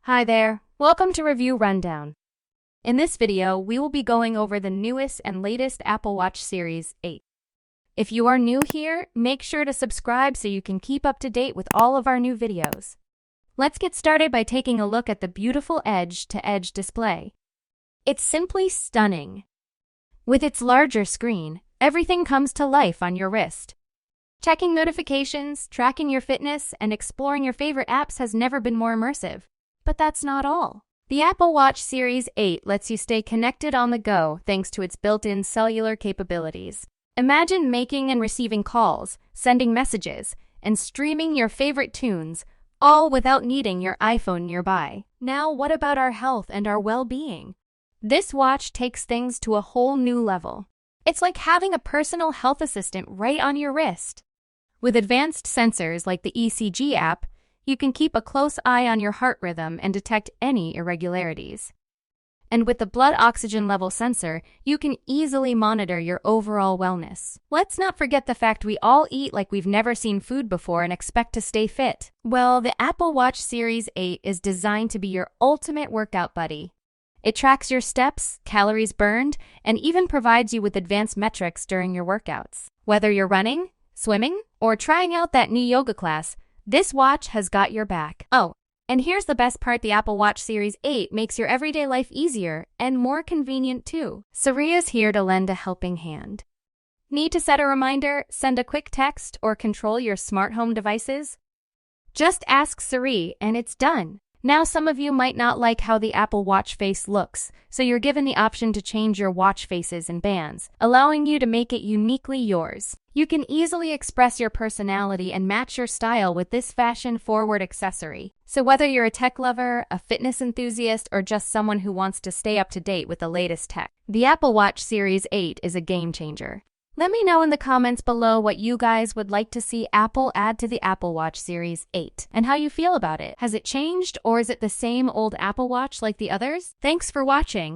Hi there, welcome to Review Rundown. In this video, we will be going over the newest and latest Apple Watch Series 8. If you are new here, make sure to subscribe so you can keep up to date with all of our new videos. Let's get started by taking a look at the beautiful edge-to-edge display. It's simply stunning. With its larger screen, everything comes to life on your wrist. Checking notifications, tracking your fitness, and exploring your favorite apps has never been more immersive. But that's not all. The Apple Watch Series 8 lets you stay connected on the go thanks to its built-in cellular capabilities. Imagine making and receiving calls, sending messages, and streaming your favorite tunes, all without needing your iPhone nearby. Now, what about our health and our well-being? This watch takes things to a whole new level. It's like having a personal health assistant right on your wrist. With advanced sensors like the ECG app, you can keep a close eye on your heart rhythm and detect any irregularities. And with the blood oxygen level sensor, you can easily monitor your overall wellness. Let's not forget the fact we all eat like we've never seen food before and expect to stay fit. Well, the Apple Watch Series 8 is designed to be your ultimate workout buddy. It tracks your steps, calories burned, and even provides you with advanced metrics during your workouts. Whether you're running, swimming, or trying out that new yoga class, this watch has got your back. Oh, and here's the best part: the Apple Watch Series 8 makes your everyday life easier and more convenient too. Siri is here to lend a helping hand. Need to set a reminder, send a quick text, or control your smart home devices? Just ask Siri and it's done. Now, some of you might not like how the Apple Watch face looks, so you're given the option to change your watch faces and bands, allowing you to make it uniquely yours. You can easily express your personality and match your style with this fashion-forward accessory. So whether you're a tech lover, a fitness enthusiast, or just someone who wants to stay up to date with the latest tech, the Apple Watch Series 8 is a game changer. Let me know in the comments below what you guys would like to see Apple add to the Apple Watch Series 8 and how you feel about it. Has it changed, or is it the same old Apple Watch like the others? Thanks for watching.